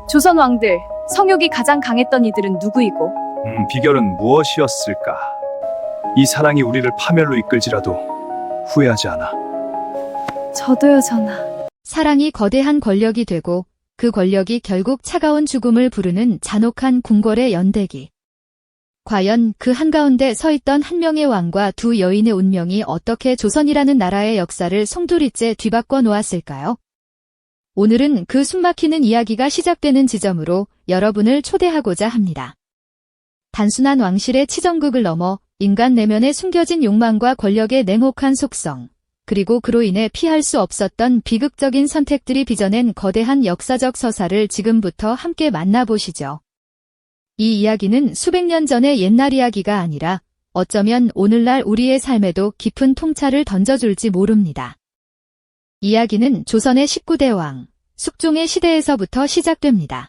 조선 왕들, 성욕이 가장 강했던 이들은 누구이고? 비결은 무엇이었을까? 이 사랑이 우리를 파멸로 이끌지라도 후회하지 않아. 저도요, 전하. 사랑이 거대한 권력이 되고 그 권력이 결국 차가운 죽음을 부르는 잔혹한 궁궐의 연대기. 과연 그 한가운데 서 있던 한 명의 왕과 두 여인의 운명이 어떻게 조선이라는 나라의 역사를 송두리째 뒤바꿔 놓았을까요? 오늘은 그 숨막히는 이야기가 시작되는 지점으로 여러분을 초대하고자 합니다. 단순한 왕실의 치정극을 넘어 인간 내면에 숨겨진 욕망과 권력의 냉혹한 속성, 그리고 그로 인해 피할 수 없었던 비극적인 선택들이 빚어낸 거대한 역사적 서사를 지금부터 함께 만나보시죠. 이 이야기는 수백 년 전의 옛날 이야기가 아니라 어쩌면 오늘날 우리의 삶에도 깊은 통찰을 던져줄지 모릅니다. 이야기는 조선의 19대 왕, 숙종의 시대에서부터 시작됩니다.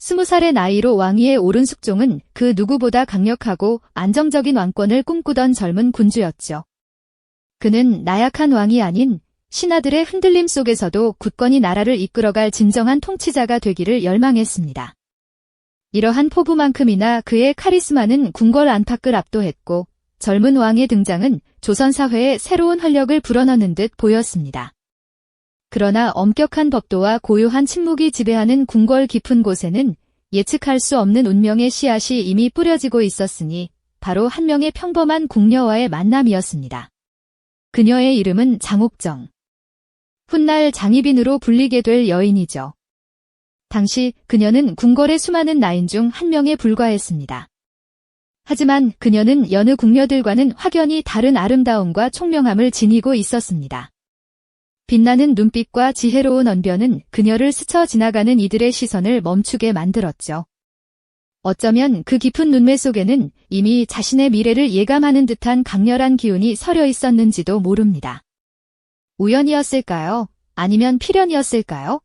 20살의 나이로 왕위에 오른 숙종은 그 누구보다 강력하고 안정적인 왕권을 꿈꾸던 젊은 군주였죠. 그는 나약한 왕이 아닌 신하들의 흔들림 속에서도 굳건히 나라를 이끌어갈 진정한 통치자가 되기를 열망했습니다. 이러한 포부만큼이나 그의 카리스마는 궁궐 안팎을 압도했고 젊은 왕의 등장은 조선 사회에 새로운 활력을 불어넣는 듯 보였습니다. 그러나 엄격한 법도와 고요한 침묵이 지배하는 궁궐 깊은 곳에는 예측할 수 없는 운명의 씨앗이 이미 뿌려지고 있었으니 바로 한 명의 평범한 궁녀와의 만남이었습니다. 그녀의 이름은 장옥정. 훗날 장희빈으로 불리게 될 여인이죠. 당시 그녀는 궁궐의 수많은 나인 중 한 명에 불과했습니다. 하지만 그녀는 여느 궁녀들과는 확연히 다른 아름다움과 총명함을 지니고 있었습니다. 빛나는 눈빛과 지혜로운 언변은 그녀를 스쳐 지나가는 이들의 시선을 멈추게 만들었죠. 어쩌면 그 깊은 눈매 속에는 이미 자신의 미래를 예감하는 듯한 강렬한 기운이 서려 있었는지도 모릅니다. 우연이었을까요? 아니면 필연이었을까요?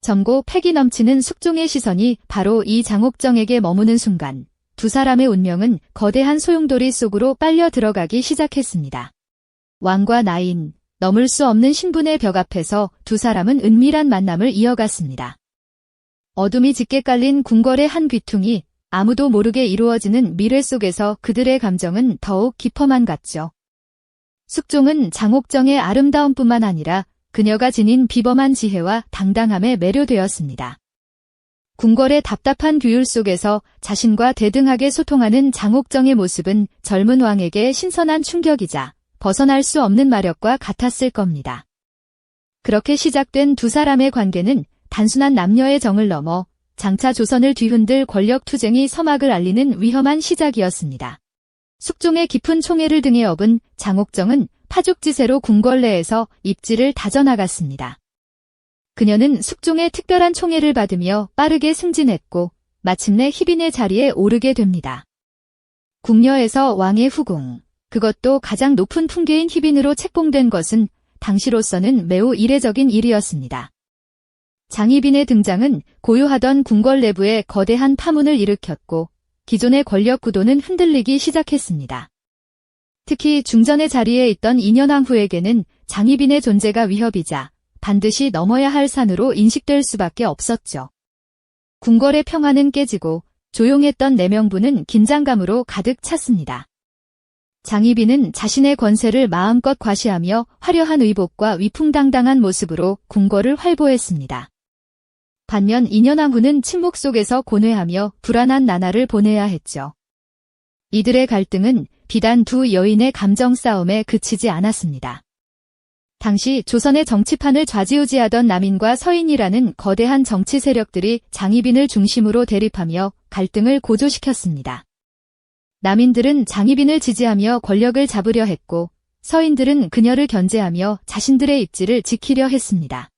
젊고 패기 넘치는 숙종의 시선이 바로 이 장옥정에게 머무는 순간 두 사람의 운명은 거대한 소용돌이 속으로 빨려 들어가기 시작했습니다. 왕과 나인, 넘을 수 없는 신분의 벽 앞에서 두 사람은 은밀한 만남을 이어갔습니다. 어둠이 짙게 깔린 궁궐의 한 귀퉁이, 아무도 모르게 이루어지는 미래 속에서 그들의 감정은 더욱 깊어만 갔죠. 숙종은 장옥정의 아름다움뿐만 아니라 그녀가 지닌 비범한 지혜와 당당함에 매료되었습니다. 궁궐의 답답한 규율 속에서 자신과 대등하게 소통하는 장옥정의 모습은 젊은 왕에게 신선한 충격이자 벗어날 수 없는 마력과 같았을 겁니다. 그렇게 시작된 두 사람의 관계는 단순한 남녀의 정을 넘어 장차 조선을 뒤흔들 권력 투쟁이 서막을 알리는 위험한 시작이었습니다. 숙종의 깊은 총애를 등에 업은 장옥정은 파죽지세로 궁궐 내에서 입지를 다져나갔습니다. 그녀는 숙종의 특별한 총애를 받으며 빠르게 승진했고 마침내 희빈의 자리에 오르게 됩니다. 궁녀에서 왕의 후궁, 그것도 가장 높은 품계인 희빈으로 책봉된 것은 당시로서는 매우 이례적인 일이었습니다. 장희빈의 등장은 고요하던 궁궐 내부에 거대한 파문을 일으켰고 기존의 권력 구도는 흔들리기 시작했습니다. 특히 중전의 자리에 있던 인현왕후에게는 장희빈의 존재가 위협이자 반드시 넘어야 할 산으로 인식될 수밖에 없었죠. 궁궐의 평화는 깨지고 조용했던 내명부는 긴장감으로 가득 찼습니다. 장희빈은 자신의 권세를 마음껏 과시하며 화려한 의복과 위풍당당한 모습으로 궁궐을 활보했습니다. 반면 인현왕후는 침묵 속에서 고뇌하며 불안한 나날을 보내야 했죠. 이들의 갈등은 비단 두 여인의 감정 싸움에 그치지 않았습니다. 당시 조선의 정치판을 좌지우지하던 남인과 서인이라는 거대한 정치 세력들이 장희빈을 중심으로 대립하며 갈등을 고조시켰습니다. 남인들은 장희빈을 지지하며 권력을 잡으려 했고 서인들은 그녀를 견제하며 자신들의 입지를 지키려 했습니다.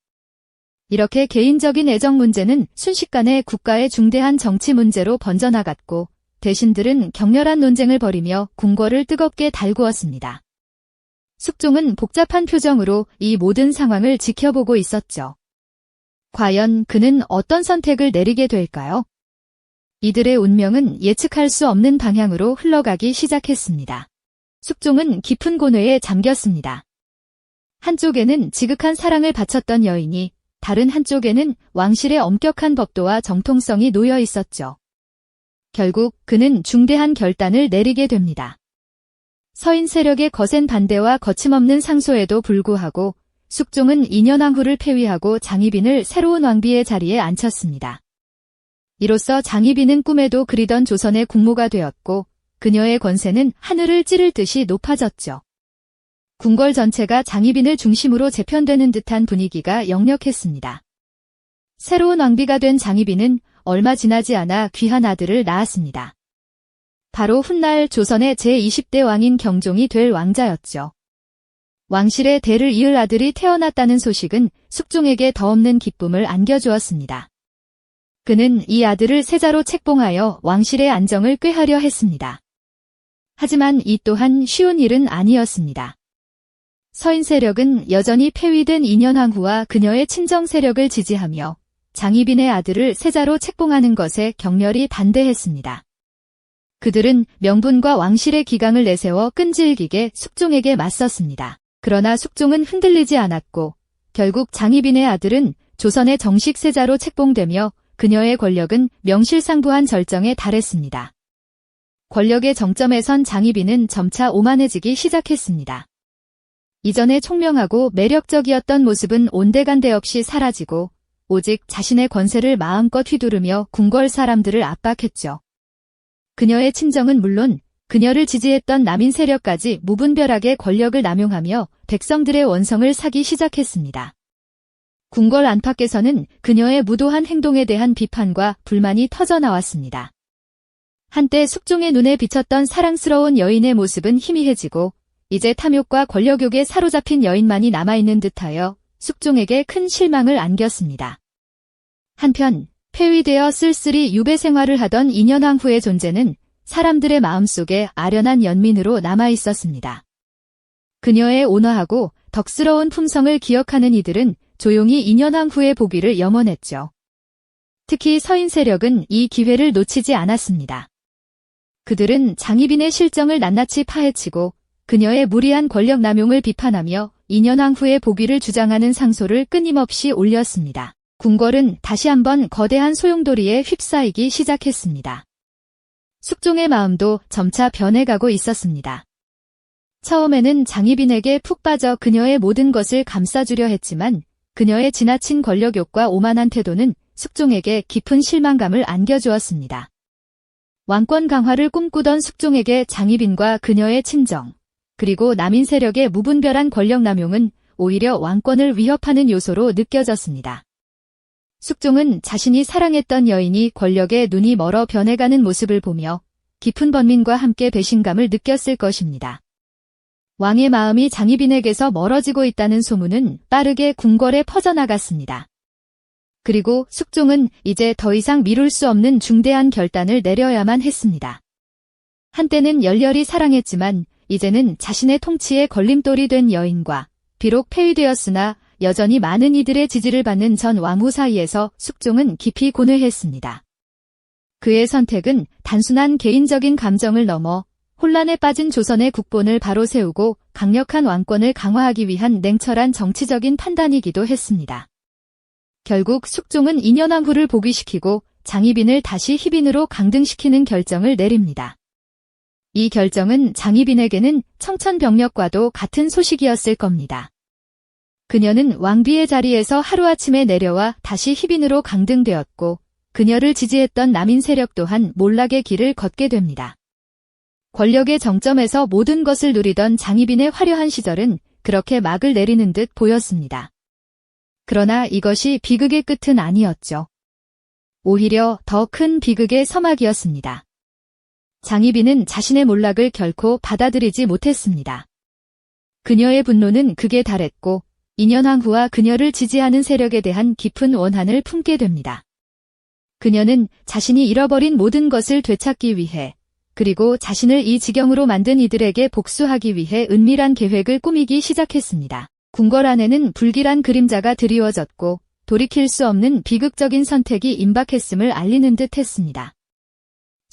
이렇게 개인적인 애정 문제는 순식간에 국가의 중대한 정치 문제로 번져나갔고 대신들은 격렬한 논쟁을 벌이며 궁궐을 뜨겁게 달구었습니다. 숙종은 복잡한 표정으로 이 모든 상황을 지켜보고 있었죠. 과연 그는 어떤 선택을 내리게 될까요? 이들의 운명은 예측할 수 없는 방향으로 흘러가기 시작했습니다. 숙종은 깊은 고뇌에 잠겼습니다. 한쪽에는 지극한 사랑을 바쳤던 여인이, 다른 한쪽에는 왕실의 엄격한 법도와 정통성이 놓여 있었죠. 결국 그는 중대한 결단을 내리게 됩니다. 서인 세력의 거센 반대와 거침없는 상소에도 불구하고 숙종은 인현왕후를 폐위하고 장희빈을 새로운 왕비의 자리에 앉혔습니다. 이로써 장희빈은 꿈에도 그리던 조선의 국모가 되었고 그녀의 권세는 하늘을 찌를 듯이 높아졌죠. 궁궐 전체가 장희빈을 중심으로 재편되는 듯한 분위기가 역력했습니다. 새로운 왕비가 된 장희빈은 얼마 지나지 않아 귀한 아들을 낳았습니다. 바로 훗날 조선의 제20대 왕인 경종이 될 왕자였죠. 왕실의 대를 이을 아들이 태어났다는 소식은 숙종에게 더없는 기쁨을 안겨주었습니다. 그는 이 아들을 세자로 책봉하여 왕실의 안정을 꾀하려 했습니다. 하지만 이 또한 쉬운 일은 아니었습니다. 서인 세력은 여전히 폐위된 인현왕후와 그녀의 친정 세력을 지지하며 장희빈의 아들을 세자로 책봉하는 것에 격렬히 반대했습니다. 그들은 명분과 왕실의 기강을 내세워 끈질기게 숙종에게 맞섰습니다. 그러나 숙종은 흔들리지 않았고 결국 장희빈의 아들은 조선의 정식 세자로 책봉되며 그녀의 권력은 명실상부한 절정에 달했습니다. 권력의 정점에 선 장희빈은 점차 오만해지기 시작했습니다. 이전에 총명하고 매력적이었던 모습은 온데간데 없이 사라지고 오직 자신의 권세를 마음껏 휘두르며 궁궐 사람들을 압박했죠. 그녀의 친정은 물론 그녀를 지지했던 남인 세력까지 무분별하게 권력을 남용하며 백성들의 원성을 사기 시작했습니다. 궁궐 안팎에서는 그녀의 무도한 행동에 대한 비판과 불만이 터져나왔습니다. 한때 숙종의 눈에 비쳤던 사랑스러운 여인의 모습은 희미해지고 이제 탐욕과 권력욕에 사로잡힌 여인만이 남아있는 듯하여 숙종에게 큰 실망을 안겼습니다. 한편 폐위되어 쓸쓸히 유배 생활을 하던 인현왕후의 존재는 사람들의 마음속에 아련한 연민으로 남아있었습니다. 그녀의 온화하고 덕스러운 품성을 기억하는 이들은 조용히 인현왕후의 보기를 염원했죠. 특히 서인 세력은 이 기회를 놓치지 않았습니다. 그들은 장희빈의 실정을 낱낱이 파헤치고 그녀의 무리한 권력 남용을 비판하며 인현왕후의 복위를 주장하는 상소를 끊임없이 올렸습니다. 궁궐은 다시 한번 거대한 소용돌이에 휩싸이기 시작했습니다. 숙종의 마음도 점차 변해가고 있었습니다. 처음에는 장희빈에게 푹 빠져 그녀의 모든 것을 감싸주려 했지만 그녀의 지나친 권력욕과 오만한 태도는 숙종에게 깊은 실망감을 안겨주었습니다. 왕권 강화를 꿈꾸던 숙종에게 장희빈과 그녀의 친정, 그리고 남인 세력의 무분별한 권력 남용은 오히려 왕권을 위협하는 요소로 느껴졌습니다. 숙종은 자신이 사랑했던 여인이 권력에 눈이 멀어 변해가는 모습을 보며 깊은 번민과 함께 배신감을 느꼈을 것입니다. 왕의 마음이 장희빈에게서 멀어지고 있다는 소문은 빠르게 궁궐에 퍼져나갔습니다. 그리고 숙종은 이제 더 이상 미룰 수 없는 중대한 결단을 내려야만 했습니다. 한때는 열렬히 사랑했지만 이제는 자신의 통치에 걸림돌이 된 여인과 비록 폐위되었으나 여전히 많은 이들의 지지를 받는 전 왕후 사이에서 숙종은 깊이 고뇌했습니다. 그의 선택은 단순한 개인적인 감정을 넘어 혼란에 빠진 조선의 국본을 바로 세우고 강력한 왕권을 강화하기 위한 냉철한 정치적인 판단이기도 했습니다. 결국 숙종은 인현왕후를 복위시키고 장희빈을 다시 희빈으로 강등시키는 결정을 내립니다. 이 결정은 장희빈에게는 청천벽력과도 같은 소식이었을 겁니다. 그녀는 왕비의 자리에서 하루아침에 내려와 다시 희빈으로 강등되었고 그녀를 지지했던 남인 세력 또한 몰락의 길을 걷게 됩니다. 권력의 정점에서 모든 것을 누리던 장희빈의 화려한 시절은 그렇게 막을 내리는 듯 보였습니다. 그러나 이것이 비극의 끝은 아니었죠. 오히려 더 큰 비극의 서막이었습니다. 장희빈은 자신의 몰락을 결코 받아들이지 못했습니다. 그녀의 분노는 극에 달했고 인현왕후와 그녀를 지지하는 세력에 대한 깊은 원한을 품게 됩니다. 그녀는 자신이 잃어버린 모든 것을 되찾기 위해 그리고 자신을 이 지경으로 만든 이들에게 복수하기 위해 은밀한 계획을 꾸미기 시작했습니다. 궁궐 안에는 불길한 그림자가 드리워졌고 돌이킬 수 없는 비극적인 선택이 임박했음을 알리는 듯 했습니다.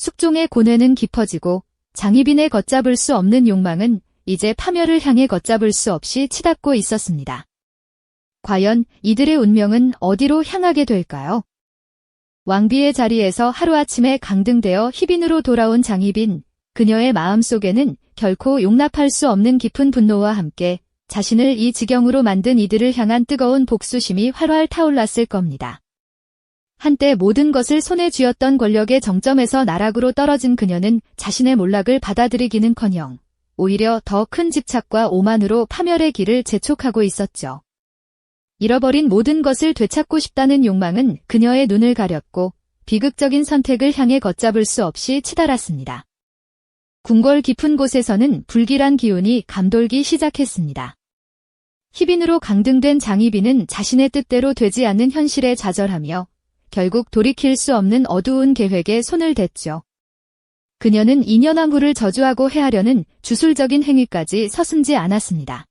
숙종의 고뇌는 깊어지고 장희빈의 걷잡을 수 없는 욕망은 이제 파멸을 향해 걷잡을 수 없이 치닫고 있었습니다. 과연 이들의 운명은 어디로 향하게 될까요? 왕비의 자리에서 하루아침에 강등되어 희빈으로 돌아온 장희빈, 그녀의 마음속에는 결코 용납할 수 없는 깊은 분노와 함께 자신을 이 지경으로 만든 이들을 향한 뜨거운 복수심이 활활 타올랐을 겁니다. 한때 모든 것을 손에 쥐었던 권력의 정점에서 나락으로 떨어진 그녀는 자신의 몰락을 받아들이기는커녕 오히려 더 큰 집착과 오만으로 파멸의 길을 재촉하고 있었죠. 잃어버린 모든 것을 되찾고 싶다는 욕망은 그녀의 눈을 가렸고 비극적인 선택을 향해 걷잡을 수 없이 치달았습니다. 궁궐 깊은 곳에서는 불길한 기운이 감돌기 시작했습니다. 희빈으로 강등된 장희빈은 자신의 뜻대로 되지 않는 현실에 좌절하며 결국 돌이킬 수 없는 어두운 계획에 손을 댔죠. 그녀는 인현왕후를 저주하고 해하려는 주술적인 행위까지 서슴지 않았습니다.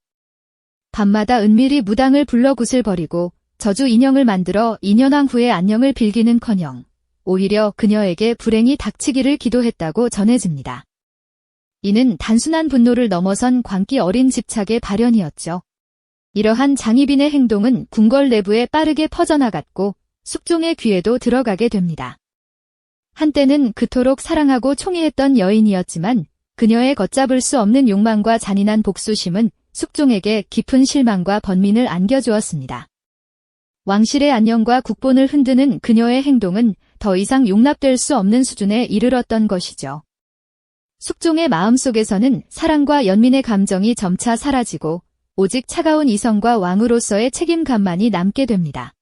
밤마다 은밀히 무당을 불러 굿을 버리고 저주 인형을 만들어 인현왕후의 안녕을 빌기는커녕 오히려 그녀에게 불행이 닥치기를 기도했다고 전해집니다. 이는 단순한 분노를 넘어선 광기 어린 집착의 발현이었죠. 이러한 장희빈의 행동은 궁궐 내부에 빠르게 퍼져나갔고 숙종의 귀에도 들어가게 됩니다. 한때는 그토록 사랑하고 총애했던 여인이었지만 그녀의 걷잡을 수 없는 욕망과 잔인한 복수심은 숙종에게 깊은 실망과 번민을 안겨주었습니다. 왕실의 안녕과 국본을 흔드는 그녀의 행동은 더 이상 용납될 수 없는 수준에 이르렀던 것이죠. 숙종의 마음속에서는 사랑과 연민의 감정이 점차 사라지고 오직 차가운 이성과 왕으로서의 책임감만이 남게 됩니다.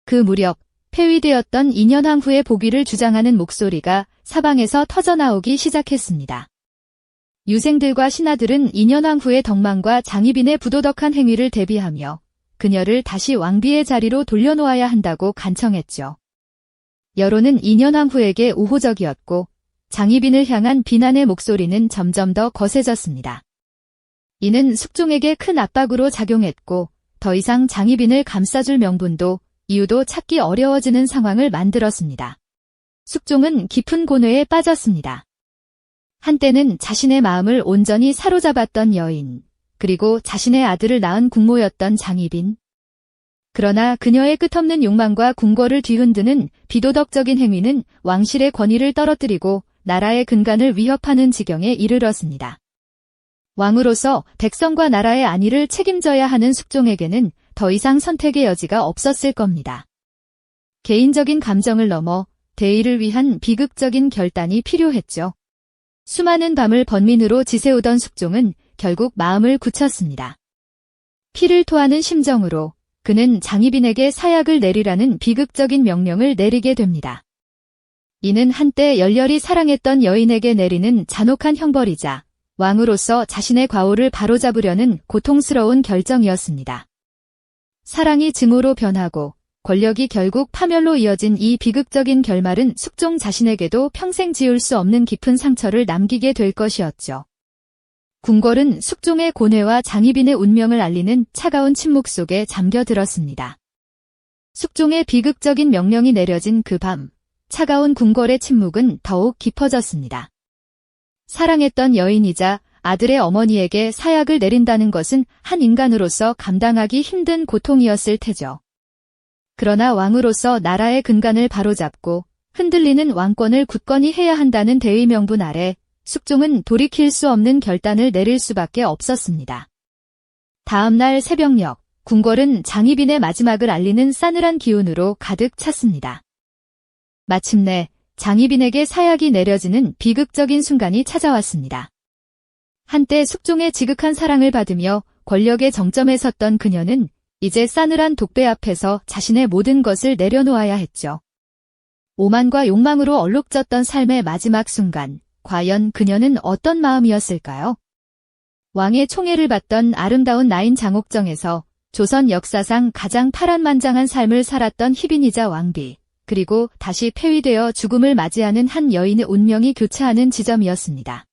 그 무렵 폐위되었던 인현왕후의 복위를 주장하는 목소리가 사방에서 터져나오기 시작했습니다. 유생들과 신하들은 인현왕후의 덕망과 장희빈의 부도덕한 행위를 대비하며 그녀를 다시 왕비의 자리로 돌려놓아야 한다고 간청했죠. 여론은 인현왕후에게 우호적이었고 장희빈을 향한 비난의 목소리는 점점 더 거세졌습니다. 이는 숙종에게 큰 압박으로 작용했고 더 이상 장희빈을 감싸줄 명분도 이유도 찾기 어려워지는 상황을 만들었습니다. 숙종은 깊은 고뇌에 빠졌습니다. 한때는 자신의 마음을 온전히 사로잡았던 여인, 그리고 자신의 아들을 낳은 국모였던 장희빈. 그러나 그녀의 끝없는 욕망과 궁궐을 뒤흔드는 비도덕적인 행위는 왕실의 권위를 떨어뜨리고 나라의 근간을 위협하는 지경에 이르렀습니다. 왕으로서 백성과 나라의 안위를 책임져야 하는 숙종에게는 더 이상 선택의 여지가 없었을 겁니다. 개인적인 감정을 넘어 대의를 위한 비극적인 결단이 필요했죠. 수많은 밤을 번민으로 지새우던 숙종은 결국 마음을 굳혔습니다. 피를 토하는 심정으로 그는 장희빈에게 사약을 내리라는 비극적인 명령을 내리게 됩니다. 이는 한때 열렬히 사랑했던 여인에게 내리는 잔혹한 형벌이자 왕으로서 자신의 과오를 바로잡으려는 고통스러운 결정이었습니다. 사랑이 증오로 변하고 권력이 결국 파멸로 이어진 이 비극적인 결말은 숙종 자신에게도 평생 지울 수 없는 깊은 상처를 남기게 될 것이었죠. 궁궐은 숙종의 고뇌와 장희빈의 운명을 알리는 차가운 침묵 속에 잠겨들었습니다. 숙종의 비극적인 명령이 내려진 그 밤, 차가운 궁궐의 침묵은 더욱 깊어졌습니다. 사랑했던 여인이자 아들의 어머니에게 사약을 내린다는 것은 한 인간으로서 감당하기 힘든 고통이었을 테죠. 그러나 왕으로서 나라의 근간을 바로잡고 흔들리는 왕권을 굳건히 해야 한다는 대의 명분 아래 숙종은 돌이킬 수 없는 결단을 내릴 수밖에 없었습니다. 다음 날 새벽녘, 궁궐은 장희빈의 마지막을 알리는 싸늘한 기운으로 가득 찼습니다. 마침내 장희빈에게 사약이 내려지는 비극적인 순간이 찾아왔습니다. 한때 숙종의 지극한 사랑을 받으며 권력의 정점에 섰던 그녀는 이제 싸늘한 독배 앞에서 자신의 모든 것을 내려놓아야 했죠. 오만과 욕망으로 얼룩졌던 삶의 마지막 순간, 과연 그녀는 어떤 마음이었을까요? 왕의 총애를 받던 아름다운 나인 장옥정에서 조선 역사상 가장 파란만장한 삶을 살았던 희빈이자 왕비, 그리고 다시 폐위되어 죽음을 맞이하는 한 여인의 운명이 교차하는 지점이었습니다.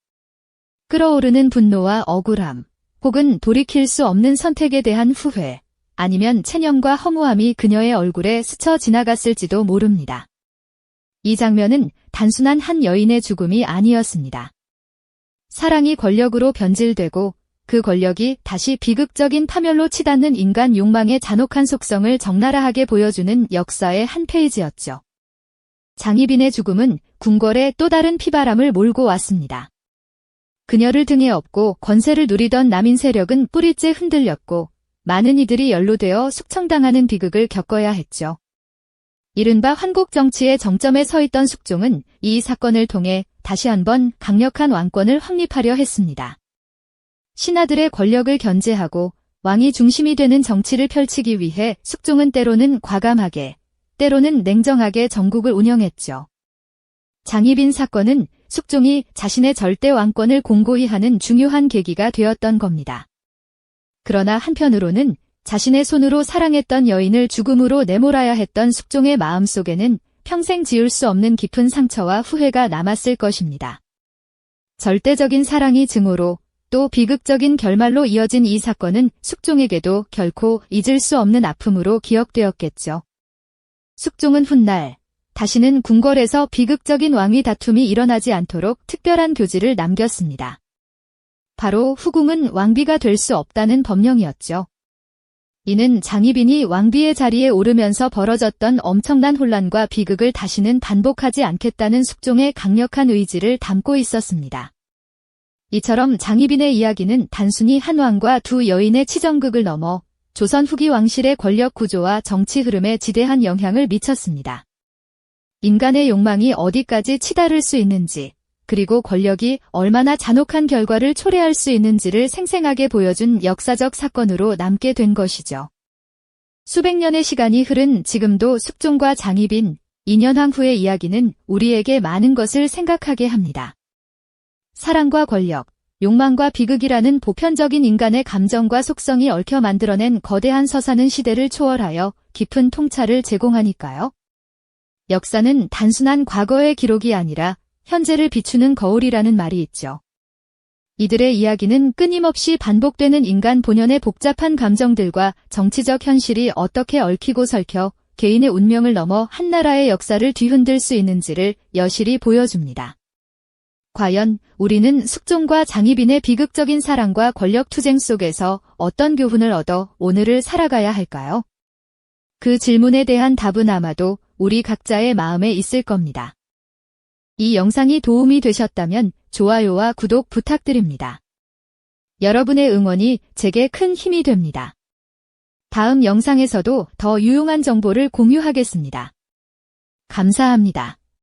끓어오르는 분노와 억울함, 혹은 돌이킬 수 없는 선택에 대한 후회, 아니면 체념과 허무함이 그녀의 얼굴에 스쳐 지나갔을지도 모릅니다. 이 장면은 단순한 한 여인의 죽음이 아니었습니다. 사랑이 권력으로 변질되고 그 권력이 다시 비극적인 파멸로 치닫는 인간 욕망의 잔혹한 속성을 적나라하게 보여주는 역사의 한 페이지였죠. 장희빈의 죽음은 궁궐에 또 다른 피바람을 몰고 왔습니다. 그녀를 등에 업고 권세를 누리던 남인 세력은 뿌리째 흔들렸고 많은 이들이 연루되어 숙청당하는 비극을 겪어야 했죠. 이른바 환국 정치의 정점에 서 있던 숙종은 이 사건을 통해 다시 한번 강력한 왕권을 확립하려 했습니다. 신하들의 권력을 견제하고 왕이 중심이 되는 정치를 펼치기 위해 숙종은 때로는 과감하게, 때로는 냉정하게 전국을 운영했죠. 장희빈 사건은 숙종이 자신의 절대 왕권을 공고히 하는 중요한 계기가 되었던 겁니다. 그러나 한편으로는 자신의 손으로 사랑했던 여인을 죽음으로 내몰아야 했던 숙종의 마음속에는 평생 지울 수 없는 깊은 상처와 후회가 남았을 것입니다. 절대적인 사랑이 증오로 또 비극적인 결말로 이어진 이 사건은 숙종에게도 결코 잊을 수 없는 아픔으로 기억되었겠죠. 숙종은 훗날 다시는 궁궐에서 비극적인 왕위 다툼이 일어나지 않도록 특별한 교지를 남겼습니다. 바로 후궁은 왕비가 될 수 없다는 법령이었죠. 이는 장희빈이 왕비의 자리에 오르면서 벌어졌던 엄청난 혼란과 비극을 다시는 반복하지 않겠다는 숙종의 강력한 의지를 담고 있었습니다. 이처럼 장희빈의 이야기는 단순히 한 왕과 두 여인의 치정극을 넘어 조선 후기 왕실의 권력 구조와 정치 흐름에 지대한 영향을 미쳤습니다. 인간의 욕망이 어디까지 치달을 수 있는지, 그리고 권력이 얼마나 잔혹한 결과를 초래할 수 있는지를 생생하게 보여준 역사적 사건으로 남게 된 것이죠. 수백 년의 시간이 흐른 지금도 숙종과 장희빈, 인현왕 후의 이야기는 우리에게 많은 것을 생각하게 합니다. 사랑과 권력, 욕망과 비극이라는 보편적인 인간의 감정과 속성이 얽혀 만들어낸 거대한 서사는 시대를 초월하여 깊은 통찰을 제공하니까요. 역사는 단순한 과거의 기록이 아니라 현재를 비추는 거울이라는 말이 있죠. 이들의 이야기는 끊임없이 반복되는 인간 본연의 복잡한 감정들과 정치적 현실이 어떻게 얽히고 설켜 개인의 운명을 넘어 한 나라의 역사를 뒤흔들 수 있는지를 여실히 보여줍니다. 과연 우리는 숙종과 장희빈의 비극적인 사랑과 권력 투쟁 속에서 어떤 교훈을 얻어 오늘을 살아가야 할까요? 그 질문에 대한 답은 아마도 우리 각자의 마음에 있을 겁니다. 이 영상이 도움이 되셨다면 좋아요와 구독 부탁드립니다. 여러분의 응원이 제게 큰 힘이 됩니다. 다음 영상에서도 더 유용한 정보를 공유하겠습니다. 감사합니다.